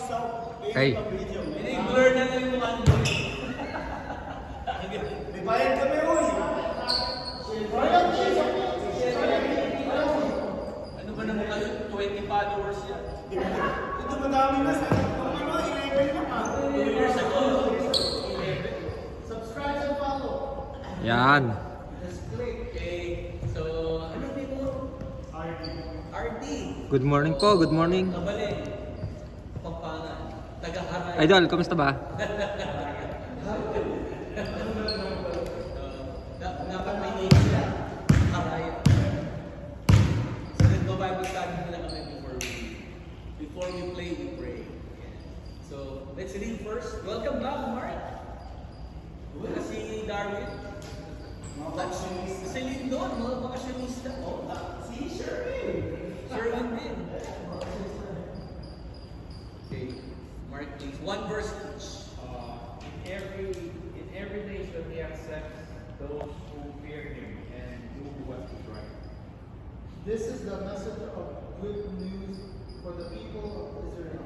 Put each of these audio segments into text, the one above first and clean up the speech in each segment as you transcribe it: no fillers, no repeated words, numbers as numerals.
Hey. Ini-blur na lang yung mga ano. May bayad kami, uy! Ano ba naman kayo? 20 followers yan. Ito madami na sa ano, 11 na pa. 2 years ago. Subscribe and follow. Yan. Just click. Okay. So, ano mo? RD. Good morning po, good morning. Kabalin. Pampangan. Taga-haray. Idol, kamusta ba? Dapat may name sila. Haray. So, nag-Bible study nila kami before we play, we pray. So, let's read first. Welcome back, Mark. Wala si Darwin. Si Lindon, mga bakasyonista. Si Sherwin din. Okay, Mark please. One verse each. In every nation he accepts those who fear him and do what is right. This is the message of good news for the people of Israel.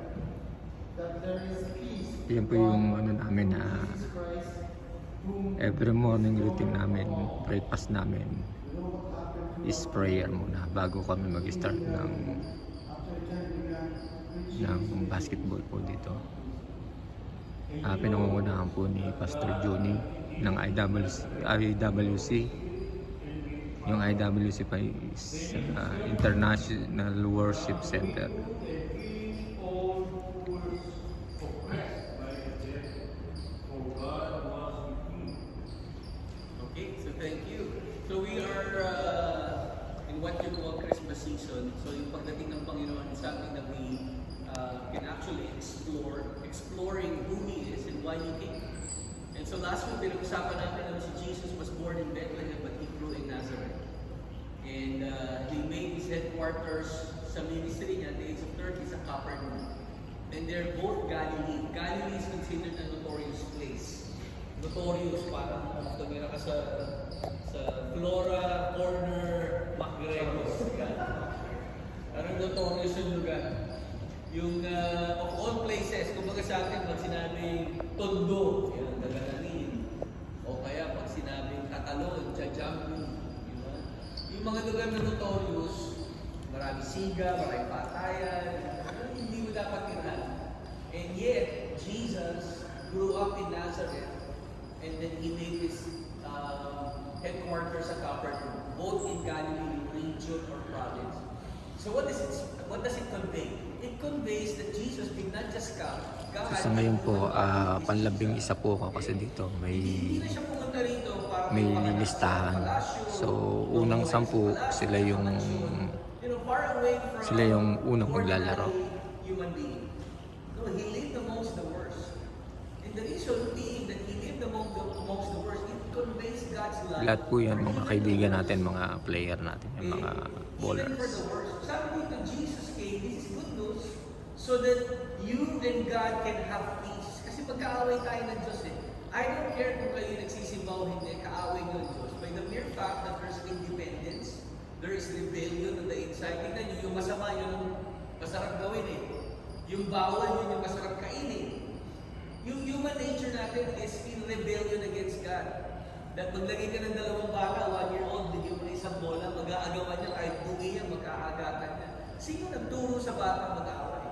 That there is peace. Yan po yung ano namin na Jesus Christ, whom every morning routine namin, breakfast namin is prayer muna bago kami mag-start ng basketball po dito. Pinangungunahan po ni Pastor Johnny ng IWC. Yung IWC pa is International Worship Center. Okay, so thank you. So we are in what you call Christmas season. So yung pagdating ng Panginoon is something that we can actually exploring who He is and why He came. And so last week, pinag-usapan natin na si Jesus was born in Bethlehem but He grew in Nazareth. And He made His headquarters sa ministry niya at the age of 30 sa Capernaum. And they're both Galilee. Galilee is considered a notorious place. Notorious, parang tumira ka sa Flora Corner Macgregos. Parang notorious yung lugar. Yung of all places, kumbaga sa akin, pag sinabing Tondo, yan, Dagananin. O kaya pag sinabing Catalon, Jajambu, diba? Yung mga lugar na notorious, marami siga, marami patayan, hindi mo dapat tirahan. And yet, Jesus grew up in Nazareth, and then He made His headquarters sa Capernaum, both in Galilee region or province. So what does it convey? It conveys that Jesus did not just come. God, So sa ngayon po, panlabing isa po ako kasi dito hindi na siya pumunta rito para may magpapagawa lilistahan. sa palasyo, So unang 10 sila yung far away from sila yung unang maglalaro. ordinary human being. No, He lived amongst the worst. And the reason being that He lived amongst the worst, it conveys God's love. Lahat po yan, mga kaibigan natin, mga player natin, yung mga Even for ballers. the worst. Sabi dito, Jesus came, this is good news, so that you and God can have peace. Kasi pagkaaway tayo ng Diyos I don't care kung kayo nagsisimba o hindi, kaaway ng Diyos. By the mere fact that there's independence, there is rebellion on the inside. Tingnan nyo, yung masama, yun ang masarap gawin Yung bawal, yun yung masarap kainin. Yung human nature natin is in rebellion against God. That maglagay ka ng 2 baka, 1-year-old, bigyan mo na isang bola, mag-aagawan niya, kahit bungi yan, magkaagatan niya. Sino nagturo sa bata mag-aaway?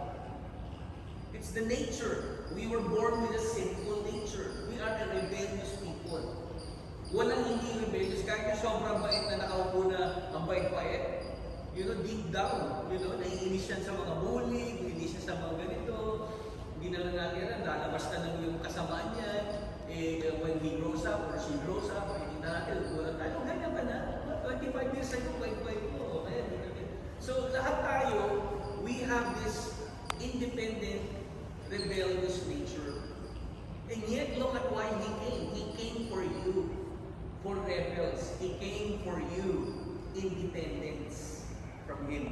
It's the nature. We were born with a sinful nature. We are a rebellious people. Walang hindi rebellious. Kahit yung sobrang bait na nakaupo na ang bait-bait, deep down, naiinis yan sa mga bully, naiinis siya sa mga ganito, hindi na lang natin yan, lalabas na lang yung kasamaan niya, when he grows up or she grows up, hindi natin, wala tayo, ganyan ba na? 25 years ago, bait-bait mo, okay, so lahat tayo, we have this independent, rebellious nature. And yet, look at why He came. He came for you, for rebels. He came for you, independence from Him.